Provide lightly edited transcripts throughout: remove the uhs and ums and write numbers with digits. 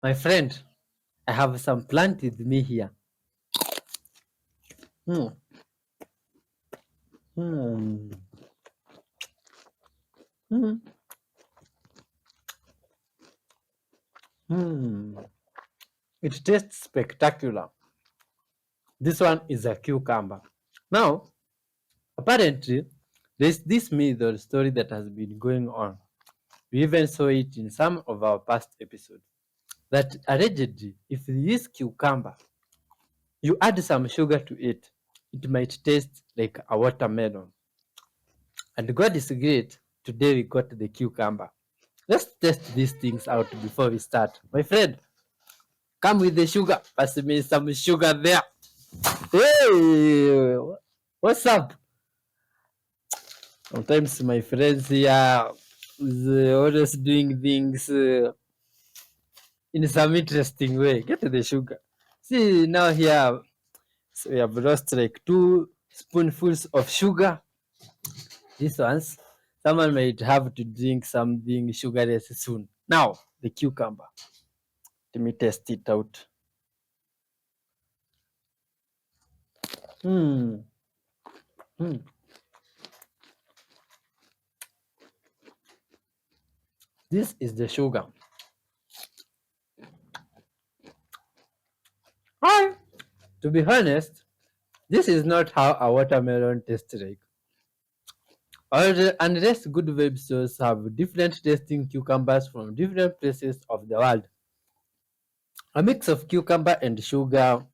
My friend, I have some plant with me here. Hmm. Hmm. Hmm. Hmm. It tastes spectacular. This one is a cucumber. Now, apparently, there's this myth or story that has been going on. We even saw it in some of our past episodes. That allegedly, if you use cucumber, you add some sugar to it, it might taste like a watermelon. And God is great. Today we got the cucumber. Let's test these things out before we start. My friend, come with the sugar. Pass me some sugar there. Hey, what's up? Sometimes my friends here is always doing things in some interesting way. Get the sugar. See, now here, so we have lost like 2 spoonfuls of sugar. These ones, someone might have to drink something sugarless soon. Now, the cucumber. Let me test it out. Hmm. Hmm. This is the sugar. Hi. To be honest, this is not how a watermelon tastes like. Unless good web stores have different tasting cucumbers from different places of the world. A mix of cucumber and sugar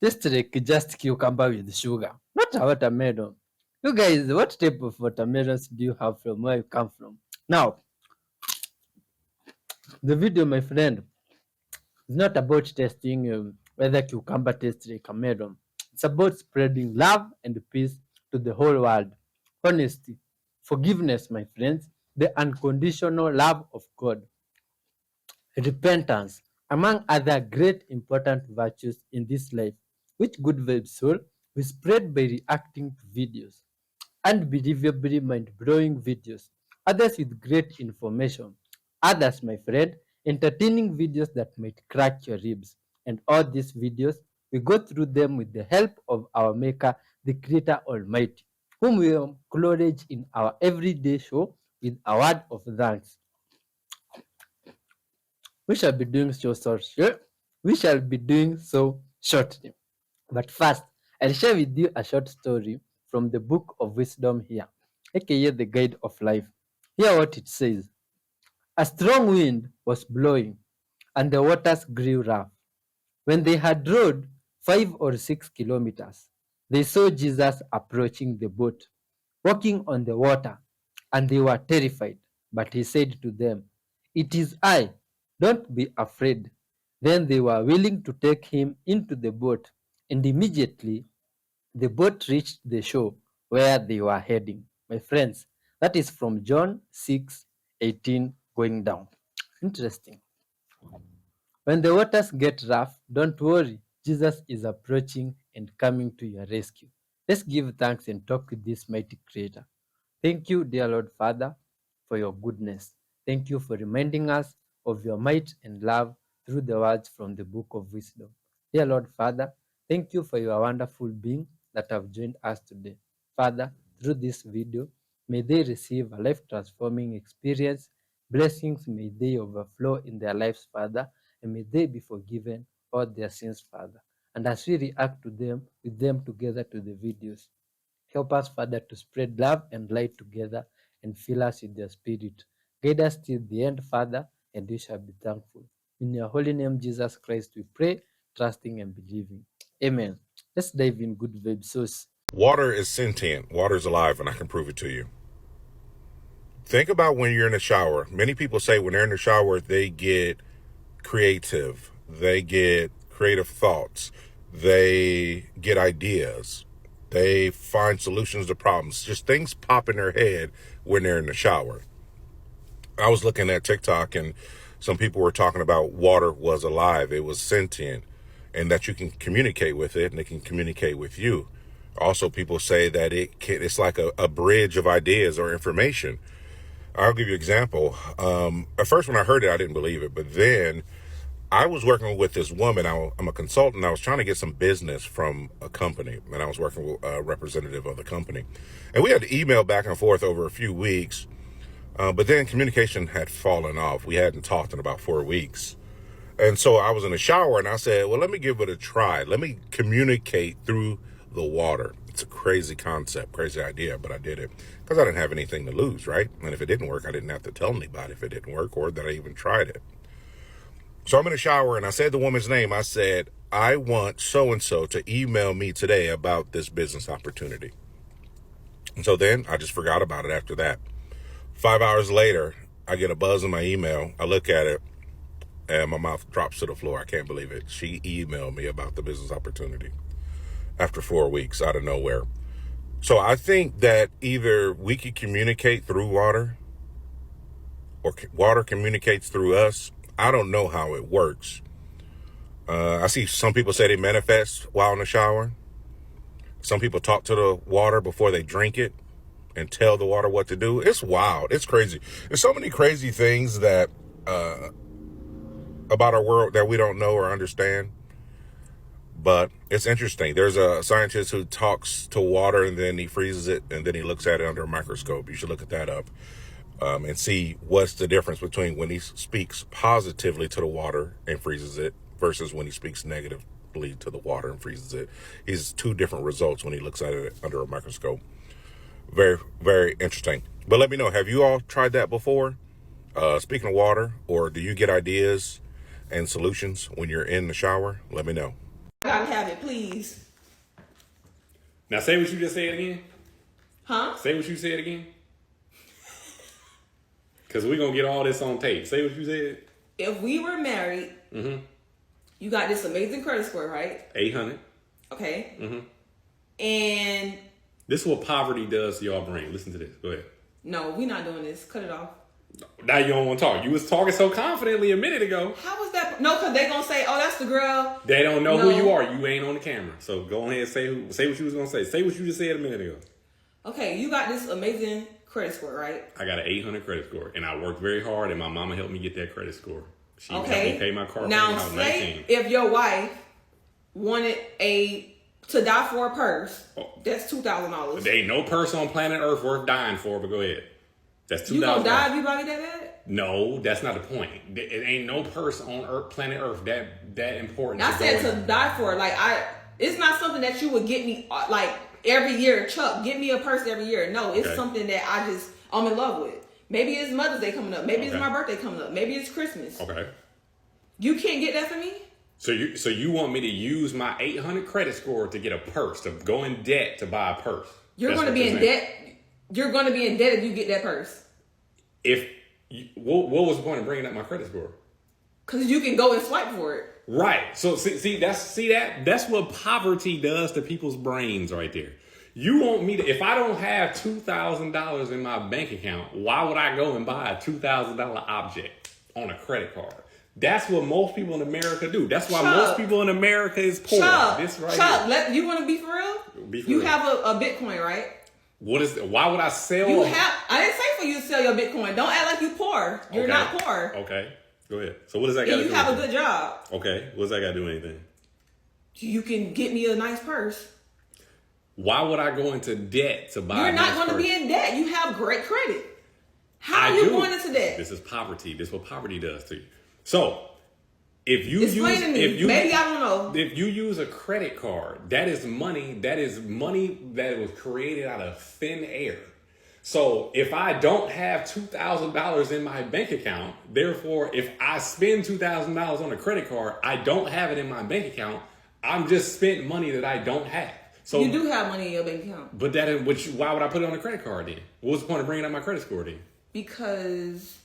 tastes like just cucumber with sugar, not a watermelon. You guys, what type of watermelons do you have from where you come from? Now, the video, my friend, is not about testing whether cucumber tastes like a melon. It's about spreading love and peace to the whole world. Honesty, forgiveness, my friends, the unconditional love of God, repentance, among other great important virtues in this life, which good vibes soul we spread by reacting to videos, unbelievably mind-blowing videos, others with great information, others, my friend, entertaining videos that might crack your ribs. And all these videos, we go through them with the help of our Maker, the Creator Almighty, whom we acknowledge in our everyday show with a word of thanks. We shall be doing We shall be doing so shortly. But first, I'll share with you a short story from the Book of Wisdom here, aka the Guide of Life. Hear what it says. A strong wind was blowing, and the waters grew rough. When they had rowed 5 or 6 kilometers, they saw Jesus approaching the boat, walking on the water, and they were terrified. But he said to them, "It is I, don't be afraid." Then they were willing to take him into the boat, and immediately the boat reached the shore where they were heading. My friends, that is from John 6:18 going down. Interesting. When the waters get rough, don't worry. Jesus is approaching and coming to your rescue. Let's give thanks and talk with this mighty Creator. Thank you, dear Lord Father, for your goodness. Thank you for reminding us of your might and love through the words from the book of wisdom. Dear Lord Father, thank you for your wonderful being that have joined us today. Father, through this video, may they receive a life transforming experience. Blessings may they overflow in their lives, Father, and may they be forgiven all their sins, Father. And as we react to them, with them together to the videos, help us, Father, to spread love and light together and fill us with your spirit. Guide us till the end, Father, and we shall be thankful. In your holy name, Jesus Christ, we pray, trusting and believing. Amen. Let's dive in good vibe sauce. Water is sentient. Water is alive, and I can prove it to you. Think about when you're in the shower. Many people say when they're in the shower, they get creative. They get creative thoughts. They get ideas. They find solutions to problems. Just things pop in their head when they're in the shower. I was looking at TikTok and some people were talking about water was alive. It was sentient and that you can communicate with it and it can communicate with you. Also, people say that it's like a bridge of ideas or information. I'll give you an example. At first, when I heard it, I didn't believe it. But then I was working with this woman. I'm a consultant. I was trying to get some business from a company, and I was working with a representative of the company. And we had to email back and forth over a few weeks, but then communication had fallen off. We hadn't talked in about 4 weeks. And so I was in the shower, and I said, well, let me give it a try. Let me communicate through the water. It's a crazy concept, crazy idea, but I did it because I didn't have anything to lose, right? And if it didn't work, I didn't have to tell anybody if it didn't work or that I even tried it. So I'm in the shower, and I said the woman's name. I said, I want so-and-so to email me today about this business opportunity. And so then I just forgot about it after that. 5 hours later, I get a buzz in my email. I look at it, and my mouth drops to the floor. I can't believe it. She emailed me about the business opportunity after 4 weeks out of nowhere. So I think that either we can communicate through water or water communicates through us. I don't know how it works. I see some people say they manifest while in the shower. Some people talk to the water before they drink it and tell the water what to do. It's wild. It's crazy. There's so many crazy things that about our world that we don't know or understand. But it's interesting. There's a scientist who talks to water and then he freezes it and then he looks at it under a microscope. You should look at that up. And see what's the difference between when he speaks positively to the water and freezes it versus when he speaks negatively to the water and freezes it. He's two different results when he looks at it under a microscope. Very, very interesting. But let me know, have you all tried that before? Speaking of water, or do you get ideas and solutions when you're in the shower? Let me know. Gotta have it, please. Now say what you just said again. Huh? Say what you said again. Because we're going to get all this on tape. Say what you said. If we were married, you got this amazing credit score, right? 800. Okay. And this is what poverty does to your brain. Listen to this. Go ahead. no, we're not doing this. Cut it off. Now you don't want to talk. You was talking so confidently a minute ago. How was that? No, because they going to say, oh, that's the girl. They don't know who you are. You ain't on the camera. So go ahead and say what you was going to say. Say what you just said a minute ago. Okay, you got this amazing credit score, right? I got an 800 credit score. And I worked very hard. And my mama helped me get that credit score. She helped me pay my car payment when I was 19. If your wife wanted to die for a purse, that's $2,000. There ain't no purse on planet Earth worth dying for, but go ahead. That's $2,000. You gonna die if you buy me that bad? No, that's not the point. It ain't no purse on Earth, planet Earth that important. I said to die for. Like it's not something that you would get me like every year. Chuck, get me a purse every year. No, it's something that I'm in love with. Maybe it's Mother's Day coming up. Maybe it's my birthday coming up. Maybe it's Christmas. Okay. You can't get that for me? So you want me to use my 800 credit score to get a purse, to go in debt to buy a purse? You're going to be in debt. You're going to be in debt if you get that purse. What was the point of bringing up my credit score? Because you can go and swipe for it. Right. So that's what poverty does to people's brains right there. You want me to, if I don't have $2,000 in my bank account, why would I go and buy a $2,000 object on a credit card? That's what most people in America do. That's why most people in America is poor. Chuck, you want to be for real? Be for you real. have a Bitcoin, right? Why would I sell? I didn't say for you to sell your Bitcoin. Don't act like you're poor. You're not poor. Okay. Go ahead. So what does that got to do? You have a good job. Okay. What does that got to do with anything? You can get me a nice purse. Why would I go into debt to buy? You're not going to be in debt. You have great credit. How are you going into debt? This is poverty. This is what poverty does to you. So, maybe I don't know. If you use a credit card, that is money that was created out of thin air. So if I don't have $2,000 in my bank account, therefore, if I spend $2,000 on a credit card, I don't have it in my bank account. I'm just spent money that I don't have. So you do have money in your bank account. But why would I put it on a credit card then? What was the point of bringing up my credit score then? Because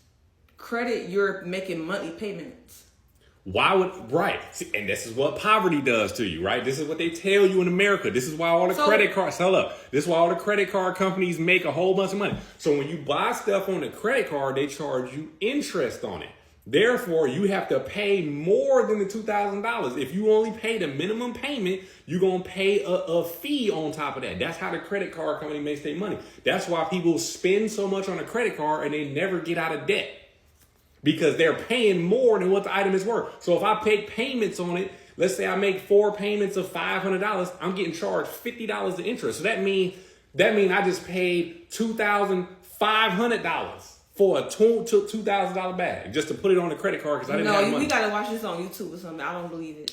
credit, you're making monthly payments. Right. See, and this is what poverty does to you, right? This is what they tell you in America. This is why all the credit cards sell up. This is why all the credit card companies make a whole bunch of money. So when you buy stuff on the credit card, they charge you interest on it. Therefore, you have to pay more than the $2,000. If you only pay the minimum payment, you're going to pay a fee on top of that. That's how the credit card company makes their money. That's why people spend so much on a credit card and they never get out of debt. because they're paying more than what the item is worth. So if I pay payments on it, let's say I make 4 payments of $500, I'm getting charged $50 of interest. So that mean I just paid $2,500 for a $2,000 bag just to put it on the credit card because I didn't have money. We gotta watch this on YouTube or something. I don't believe it.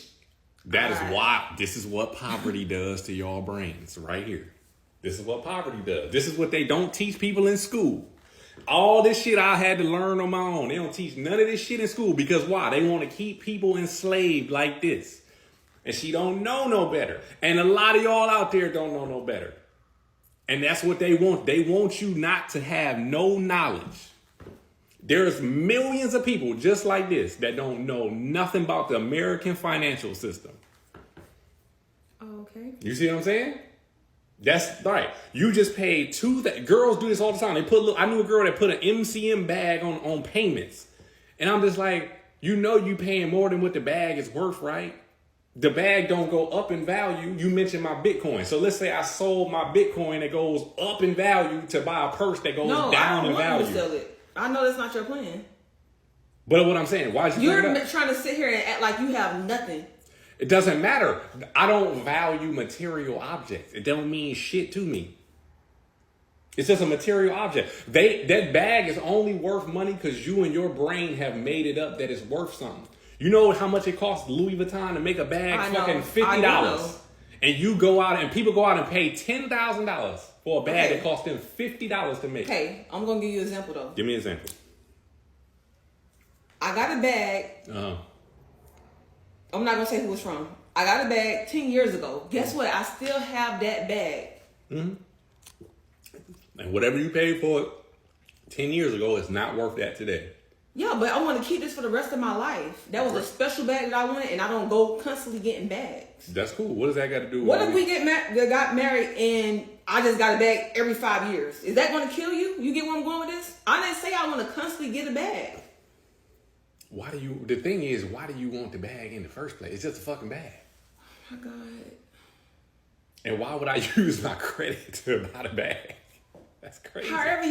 That is why this is what poverty does to y'all brains right here. This is what poverty does. This is what they don't teach people in school. All this shit I had to learn on my own. They don't teach none of this shit in school because why? They want to keep people enslaved like this. And she don't know no better. And a lot of y'all out there don't know no better. And that's what they want. They want you not to have no knowledge. There's millions of people just like this that don't know nothing about the American financial system. Okay. You see what I'm saying? That's right. You just paid girls do this all the time. I knew a girl that put an MCM bag on payments. And I'm just like, you paying more than what the bag is worth, right? The bag don't go up in value. You mentioned my Bitcoin. So let's say I sold my Bitcoin that goes up in value to buy a purse that goes down in value. To sell it. I know that's not your plan. But what I'm saying, why you You're trying to sit here and act like you have nothing. It doesn't matter. I don't value material objects. It don't mean shit to me. It's just a material object. That bag is only worth money because you and your brain have made it up that it's worth something. You know how much it costs Louis Vuitton to make a bag? Fucking $50. And you go out and people go out and pay $10,000 for a bag that costs them $50 to make. Okay, I'm gonna give you an example though. Give me an example. I got a bag. I'm not gonna say who it's from. I got a bag 10 years ago. Guess what? I still have that bag. Mm-hmm. And whatever you paid for it 10 years ago is not worth that today. Yeah, but I want to keep this for the rest of my life. That was a special bag that I wanted, and I don't go constantly getting bags. That's cool. What does that got to do with What if we got married and I just got a bag every 5 years? Is that going to kill you? You get where I'm going with this? I didn't say I want to constantly get a bag. The thing is, why do you want the bag in the first place? It's just a fucking bag. Oh my God. And why would I use my credit to buy the bag? That's crazy. However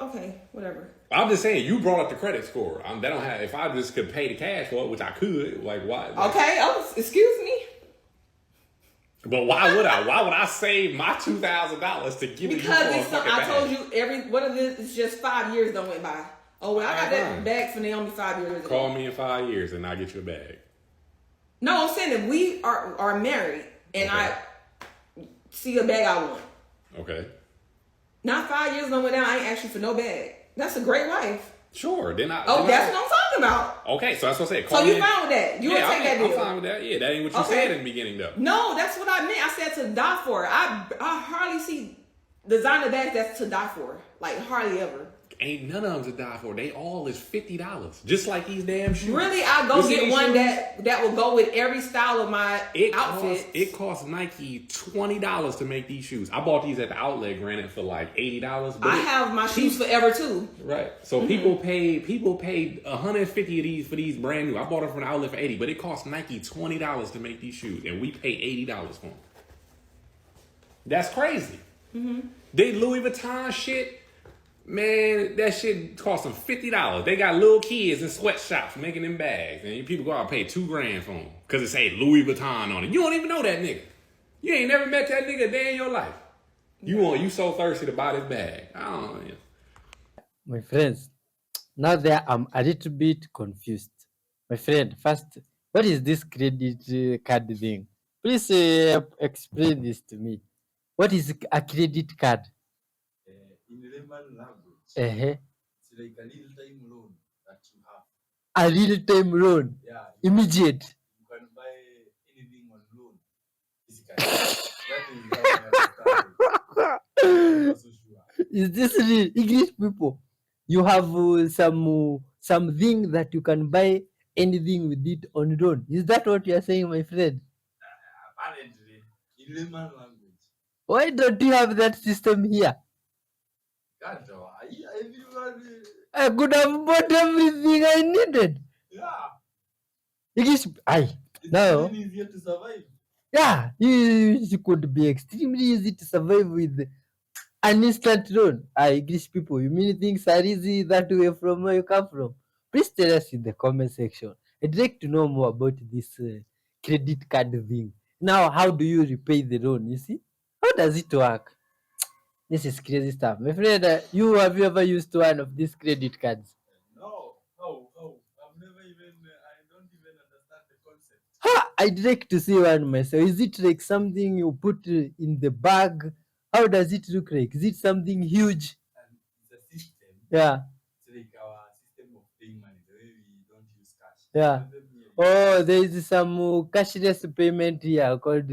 okay, whatever. I'm just saying, you brought up the credit score. If I just could pay the cash for it, which I could, like why? Okay, excuse me. But why would I? Why would I save my $2,000 to give you for a fucking bag? I told you one of this is just 5 years don't went by. Oh well, I got that bag for Naomi 5 years ago. Call me in 5 years and I'll get you a bag. No, I'm saying if we are married and I see a bag I want. Okay. Not 5 years don't went down. I ain't asked you for no bag. That's a great wife. Sure. That's what I'm talking about. Okay, so that's what I said. So you fine with that? You would take that deal? I'm fine with that. Yeah, that ain't what you said in the beginning, though. No, that's what I meant. I said to die for. I hardly see designer bags that's to die for. Like hardly ever. Ain't none of them to die for. They all is $50. Just like these damn shoes. Really, I'll go get one that will go with every style of my outfit. It costs Nike $20 to make these shoes. I bought these at the outlet, granted, for like $80. But I have my shoes forever too. Right. So people paid $150 of these for these brand new. I bought them from the outlet for $80, but it cost Nike $20 to make these shoes, and we pay $80 for them. That's crazy. They Louis Vuitton shit. Man, that shit cost them $50. They got little kids in sweatshops making them bags. And people go out and pay $2,000 for them. Because it say Louis Vuitton on it. You don't even know that nigga. You ain't never met that nigga a day in your life. You so thirsty to buy this bag. I don't know. My friends, now there I'm a little bit confused. My friend, first, what is this credit card thing? Please explain this to me. What is a credit card? In layman language, It's like a little time loan that you have. A real time loan? Yeah. Immediate? You can buy anything on loan. That is so sure. Is this real? English people, you have something that you can buy anything with it on loan. Is that what you are saying, my friend? Apparently, in layman language. Why don't you have that system here? I could have bought everything I needed. Yeah. It's easier to survive. Yeah, it could be extremely easy to survive with an instant loan. English people, you mean things are easy that way from where you come from? Please tell us in the comment section. I'd like to know more about this credit card thing. Now, how do you repay the loan? You see, how does it work? This is crazy stuff, my friend. Have you ever used one of these credit cards? No, how? I've never even, I don't even understand the concept. Ha! I'd like to see one myself. Is it like something you put in the bag? How does it look like? Is it something huge? And it's a system. Yeah. It's like our system of paying money, the way we don't use cash. Yeah. Oh, there is some cashless payment here called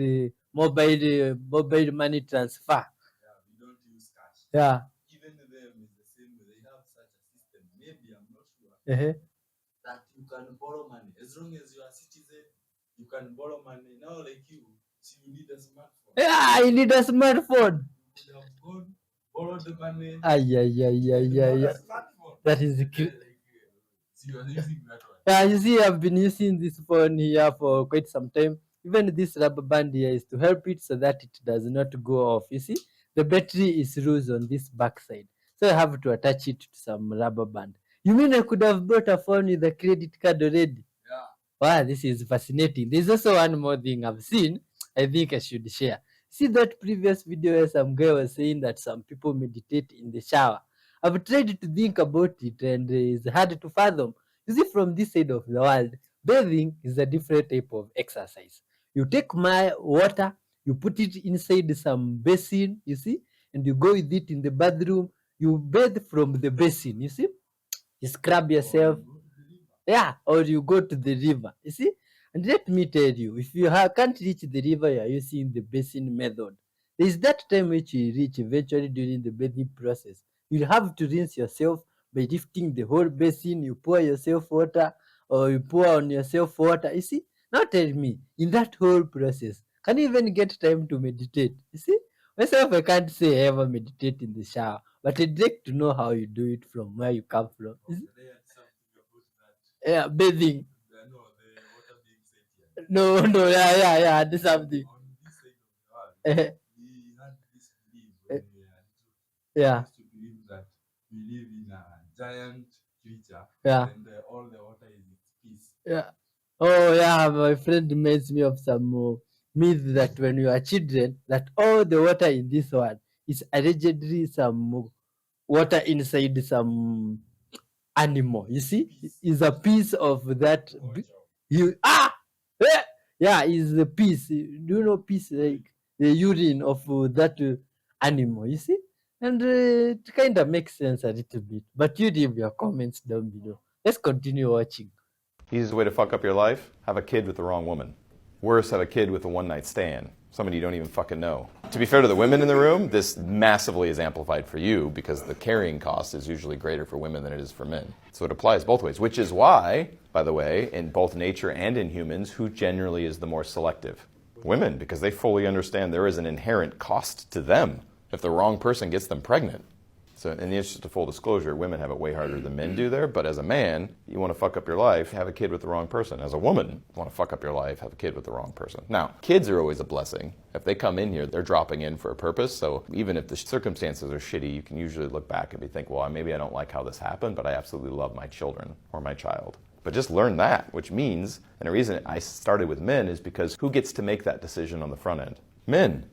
mobile money transfer. Yeah, we don't use cash. Yeah. Even them is the same way. They have such a system. Maybe I'm not sure that you can borrow money as long as you are a citizen. You can borrow money now, like you. So you need a smartphone. Yeah, I need a smartphone. You would have gone, borrowed the money. Yeah. Smartphone. That is Like, so you are using that one. Yeah, you see, I've been using this phone here for quite some time. Even this rubber band here is to help it so that it does not go off. You see, the battery is loose on this back side, so I have to attach it to some rubber band. You mean I could have bought a phone with a credit card already? Yeah. Wow, this is fascinating. There's also one more thing I've seen. I think I should share. See that previous video where some guy was saying that some people meditate in the shower. I've tried to think about it and it's hard to fathom. You see, from this side of the world, bathing is a different type of exercise. You take my water, you put it inside some basin, you see, and you go with it in the bathroom. You bathe from the basin, you see. You scrub yourself. Yeah, or you go to the river. You see, and let me tell you, if you can't reach the river, you are using the basin method. There is that time which you reach eventually during the bathing process. You'll have to rinse yourself by lifting the whole basin. You pour yourself water, or you pour on yourself water. You see, now tell me, in that whole process, can you even get time to meditate? You see, myself, I can't say I ever meditate in the shower, but I'd like to know how you do it from where you come from. You see? They had something about that. Yeah, bathing. No, the water being set here. No, yeah, do something. On this side of the world, we had this belief when we were little. Yeah, We used to believe that we live in a giant creature yeah, and all the water is its peace. yeah. Oh, yeah, my friend reminds me of some myth that when you are children, that all the water in this one is allegedly some water inside some animal. You see, is a piece of that. You eh, yeah, is the piece. Do you know piece like the urine of that animal? You see, and it kind of makes sense a little bit. But you leave your comments down below. Let's continue watching. Easiest way to fuck up your life? Have a kid with the wrong woman. Worse, have a kid with a one-night stand. Somebody you don't even fucking know. To be fair to the women in the room, this massively is amplified for you because the carrying cost is usually greater for women than it is for men. So it applies both ways, which is why, by the way, in both nature and in humans, who generally is the more selective? Women, because they fully understand there is an inherent cost to them if the wrong person gets them pregnant. So in the interest of full disclosure, women have it way harder than men do there, but as a man, you want to fuck up your life, have a kid with the wrong person. As a woman, you want to fuck up your life, have a kid with the wrong person. Now, kids are always a blessing. If they come in here, they're dropping in for a purpose, so even if the circumstances are shitty, you can usually look back and think, well, maybe I don't like how this happened, but I absolutely love my children or my child. But just learn that, which means, and the reason I started with men is because who gets to make that decision on the front end? Men.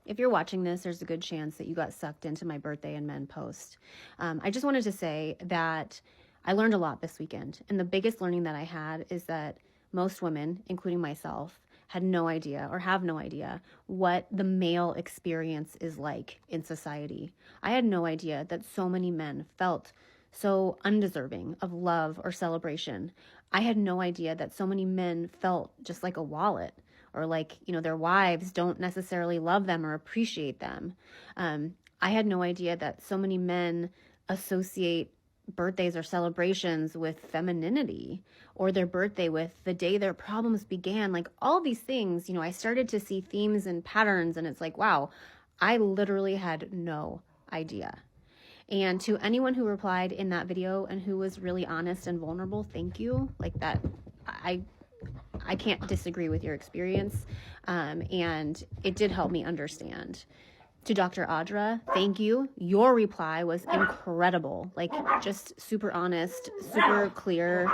If you're watching this, there's a good chance that you got sucked into my birthday and men post. I just wanted to say that I learned a lot this weekend. And the biggest learning that I had is that most women, including myself, had no idea or have no idea what the male experience is like in society. I had no idea that so many men felt so undeserving of love or celebration. I had no idea that so many men felt just like a wallet, or like, their wives don't necessarily love them or appreciate them. I had no idea that so many men associate birthdays or celebrations with femininity, or their birthday with the day their problems began. Like all these things, I started to see themes and patterns, and it's like, wow, I literally had no idea. And to anyone who replied in that video and who was really honest and vulnerable, thank you. Like that, I can't disagree with your experience, and it did help me understand. To Dr. Audra, thank you. Your reply was incredible. Like, just super honest, super clear.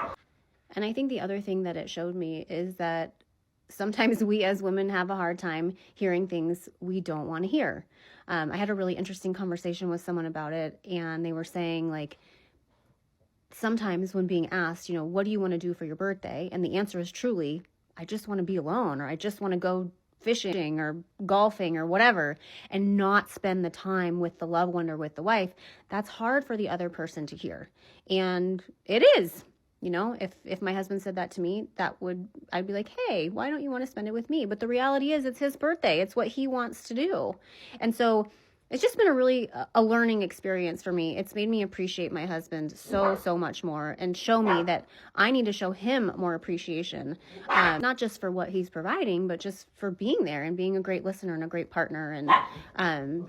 And I think the other thing that it showed me is that sometimes we as women have a hard time hearing things we don't want to hear. I had a really interesting conversation with someone about it, and they were saying, like, sometimes when being asked, you know, what do you want to do for your birthday? And the answer is truly, I just want to be alone, or I just want to go fishing or golfing or whatever, and not spend the time with the loved one or with the wife. That's hard for the other person to hear. And it is. You know, if my husband said that to me, I'd be like, hey, why don't you want to spend it with me? But the reality is it's his birthday. It's what he wants to do. And so it's just been a learning experience for me. It's made me appreciate my husband so much more, and show me that I need to show him more appreciation, not just for what he's providing, but just for being there and being a great listener and a great partner. And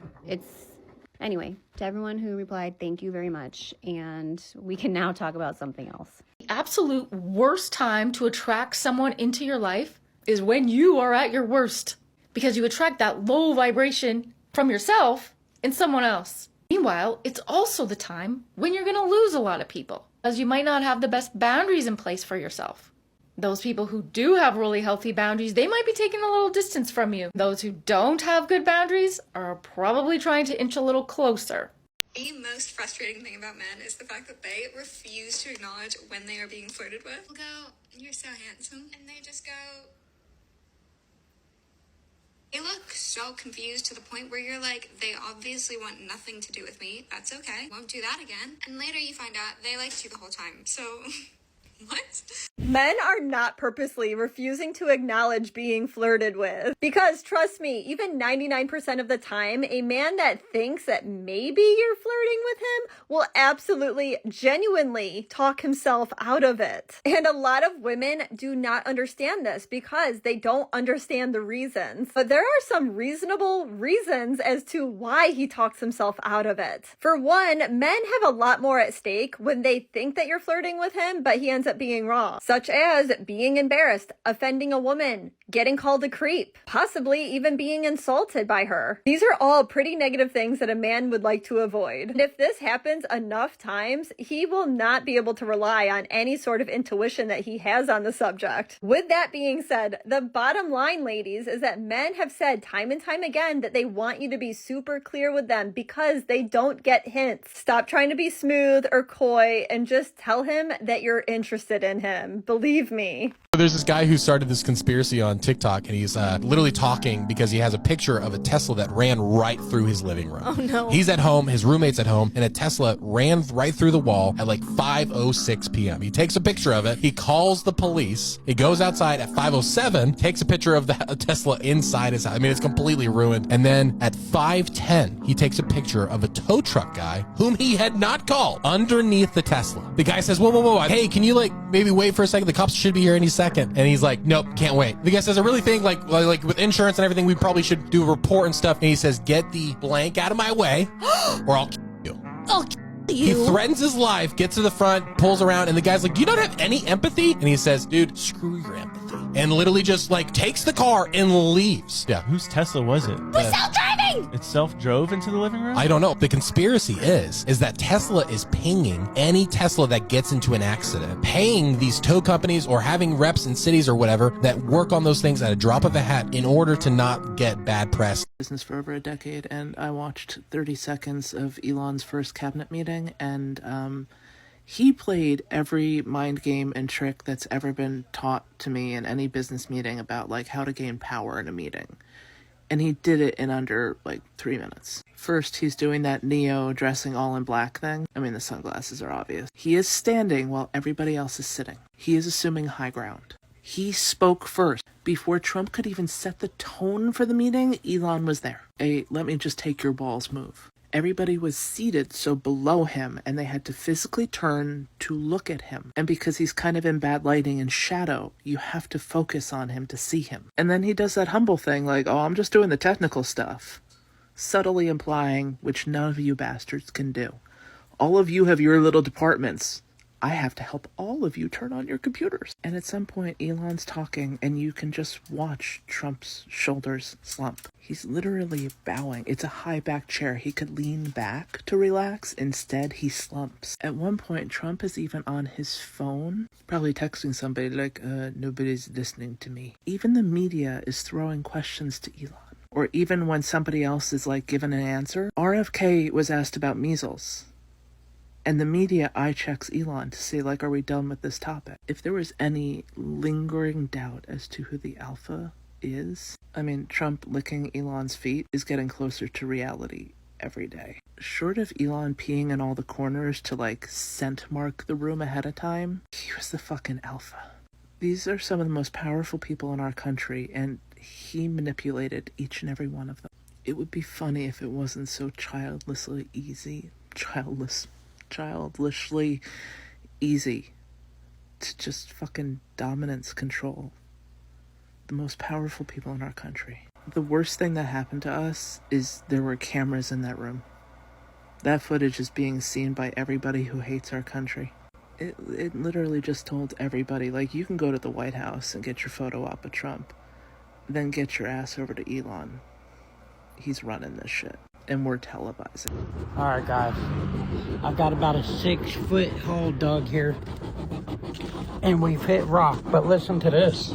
anyway, to everyone who replied, thank you very much. And we can now talk about something else. The absolute worst time to attract someone into your life is when you are at your worst, because you attract that low vibration from yourself in someone else. Meanwhile, it's also the time when you're going to lose a lot of people, as you might not have the best boundaries in place for yourself. Those people who do have really healthy boundaries, they might be taking a little distance from you. Those who don't have good boundaries are probably trying to inch a little closer. The most frustrating thing about men is the fact that they refuse to acknowledge when they are being flirted with. They'll go, you're so handsome. And they just go... They look so confused to the point where you're like, they obviously want nothing to do with me. That's okay. Won't do that again. And later you find out they liked you the whole time. So... What? Men are not purposely refusing to acknowledge being flirted with. Because trust me, even 99% of the time, a man that thinks that maybe you're flirting with him will absolutely, genuinely talk himself out of it. And a lot of women do not understand this because they don't understand the reasons. But there are some reasonable reasons as to why he talks himself out of it. For one, men have a lot more at stake when they think that you're flirting with him, but he ends up being wrong, such as being embarrassed, offending a woman, getting called a creep, possibly even being insulted by her. These are all pretty negative things that a man would like to avoid. And if this happens enough times, he will not be able to rely on any sort of intuition that he has on the subject. With that being said, the bottom line, ladies, is that men have said time and time again that they want you to be super clear with them because they don't get hints. Stop trying to be smooth or coy and just tell him that you're interested in him. Believe me. There's this guy who started this conspiracy on TikTok, and he's literally talking because he has a picture of a Tesla that ran right through his living room. Oh no. He's at home, his roommate's at home, and a Tesla ran right through the wall at like 5:06 p.m. He takes a picture of it. He calls the police. He goes outside at 5:07, takes a picture of the Tesla inside his house. I mean, it's completely ruined. And then at 5:10, he takes a picture of a tow truck guy whom he had not called underneath the Tesla. The guy says, whoa, hey, can you like maybe wait for a second? The cops should be here any second. And he's like, nope, can't wait. The guy says, I really think like with insurance and everything, we probably should do a report and stuff. And he says, get the blank out of my way or I'll kill you. I'll kill you. He threatens his life, gets to the front, pulls around, and the guy's like, do you not have any empathy? And he says, dude, screw your empathy. And literally just like takes the car and leaves. Yeah. Whose Tesla was it? Who's self-driving? It self-drove into the living room? I don't know. The conspiracy is that Tesla is paying any Tesla that gets into an accident, paying these tow companies or having reps in cities or whatever that work on those things at a drop of a hat in order to not get bad press. Business for over a decade, and I watched 30 seconds of Elon's first cabinet meeting, and he played every mind game and trick that's ever been taught to me in any business meeting about like how to gain power in a meeting. And he did it in under like 3 minutes. First, he's doing that Neo dressing all in black thing. I mean, the sunglasses are obvious. He is standing while everybody else is sitting. He is assuming high ground. He spoke first. Before Trump could even set the tone for the meeting, Elon was there. Let me just take your balls move. Everybody was seated so below him, and they had to physically turn to look at him. And because he's kind of in bad lighting and shadow, you have to focus on him to see him. And then he does that humble thing like, oh, I'm just doing the technical stuff. Subtly implying, which none of you bastards can do. All of you have your little departments. I have to help all of you turn on your computers. And at some point, Elon's talking, and you can just watch Trump's shoulders slump. He's literally bowing. It's a high back chair. He could lean back to relax. Instead, he slumps. At one point, Trump is even on his phone, probably texting somebody like, nobody's listening to me. Even the media is throwing questions to Elon. Or even when somebody else is like given an answer. RFK was asked about measles. And the media eye checks Elon to say, like, are we done with this topic? If there was any lingering doubt as to who the alpha is, I mean, Trump licking Elon's feet is getting closer to reality every day. Short of Elon peeing in all the corners to, like, scent mark the room ahead of time, he was the fucking alpha. These are some of the most powerful people in our country, and he manipulated each and every one of them. It would be funny if it wasn't so childishly easy to just fucking dominance control the most powerful people in our country. The worst thing that happened to us is there were cameras in that room. That footage is being seen by everybody who hates our country. It literally just told everybody, like, you can go to the White House and get your photo op of Trump, then get your ass over to Elon. He's running this shit. And we're televising. Alright guys, I've got about a 6-foot haul dug here, and we've hit rock, but listen to this.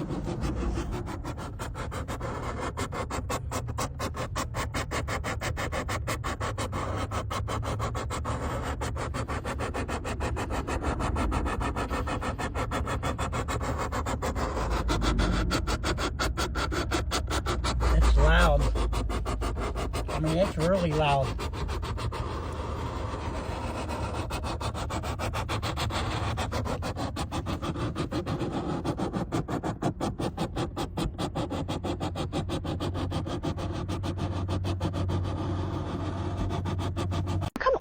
It's loud. I mean, it's really loud.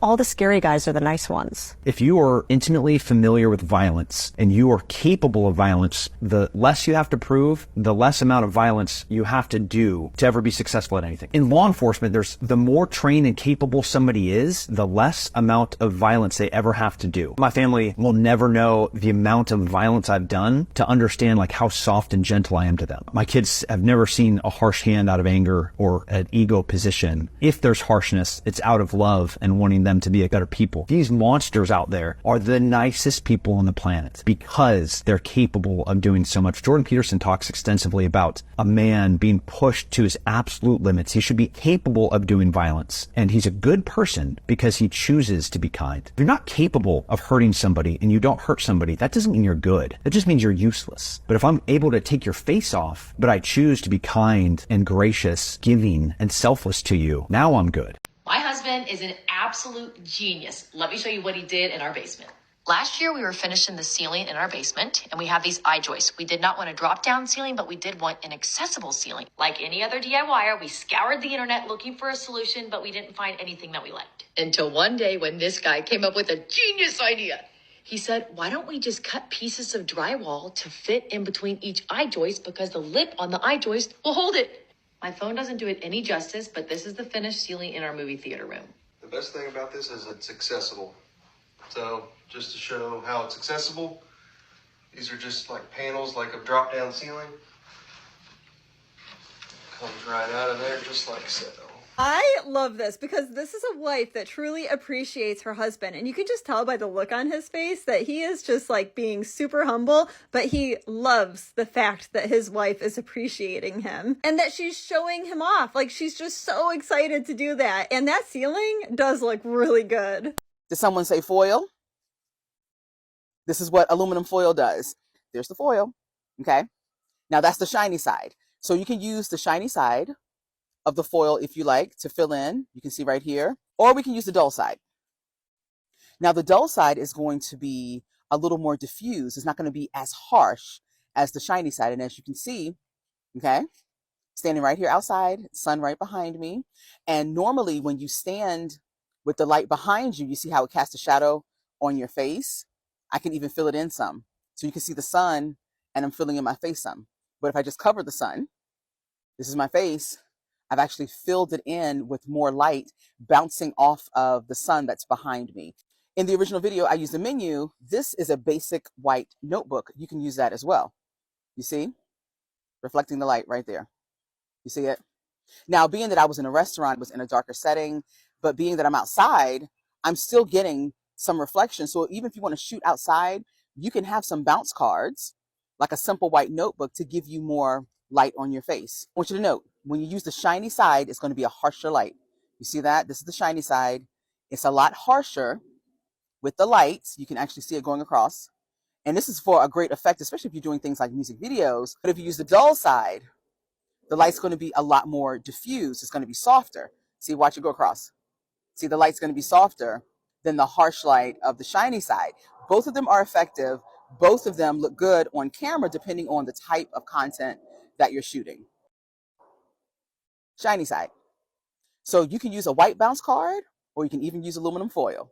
All the scary guys are the nice ones. If you are intimately familiar with violence and you are capable of violence, the less you have to prove, the less amount of violence you have to do to ever be successful at anything. In law enforcement, the more trained and capable somebody is, the less amount of violence they ever have to do. My family will never know the amount of violence I've done to understand like how soft and gentle I am to them. My kids have never seen a harsh hand out of anger or an ego position. If there's harshness, it's out of love and wanting them to be a better people. These monsters out there are the nicest people on the planet because they're capable of doing so much. Jordan Peterson talks extensively about a man being pushed to his absolute limits. He should be capable of doing violence, and he's a good person because he chooses to be kind. If you're not capable of hurting somebody and you don't hurt somebody, that doesn't mean you're good. That just means you're useless. But if I'm able to take your face off, but I choose to be kind and gracious, giving and selfless to you, now I'm good. My husband is an absolute genius. Let me show you what he did in our basement. Last year, we were finishing the ceiling in our basement, and we have these I-joists. We did not want a drop-down ceiling, but we did want an accessible ceiling. Like any other DIYer, we scoured the internet looking for a solution, but we didn't find anything that we liked. Until one day when this guy came up with a genius idea. He said, why don't we just cut pieces of drywall to fit in between each I-joist because the lip on the I-joist will hold it. My phone doesn't do it any justice, but this is the finished ceiling in our movie theater room. The best thing about this is it's accessible. So just to show how it's accessible, these are just like panels, like a drop-down ceiling. Comes right out of there just like so. I love this because this is a wife that truly appreciates her husband. And you can just tell by the look on his face that he is just like being super humble, but he loves the fact that his wife is appreciating him and that she's showing him off. Like she's just so excited to do that. And that ceiling does look really good. Did someone say foil? This is what aluminum foil does. There's the foil. Okay. Now that's the shiny side. So you can use the shiny side of the foil if you like to fill in. You can see right here, or we can use the dull side. Now the dull side is going to be a little more diffuse. It's not going to be as harsh as the shiny side. And as you can see, okay, standing right here outside, sun right behind me. And normally when you stand with the light behind you, you see how it casts a shadow on your face. I can even fill it in some. So you can see the sun and I'm filling in my face some. But if I just cover the sun, this is my face, I've actually filled it in with more light bouncing off of the sun that's behind me. In the original video, I used the menu. This is a basic white notebook. You can use that as well. You see? Reflecting the light right there. You see it? Now, being that I was in a restaurant, was in a darker setting, but being that I'm outside, I'm still getting some reflection. So even if you want to shoot outside, you can have some bounce cards, like a simple white notebook, to give you more light on your face. I want you to note, when you use the shiny side, it's going to be a harsher light. You see that? This is the shiny side. It's a lot harsher with the lights. You can actually see it going across. And this is for a great effect, especially if you're doing things like music videos. But if you use the dull side, the light's going to be a lot more diffused. It's going to be softer. See, watch it go across. See, the light's going to be softer than the harsh light of the shiny side. Both of them are effective. Both of them look good on camera, depending on the type of content that you're shooting. Shiny side. So you can use a white bounce card, or you can even use aluminum foil.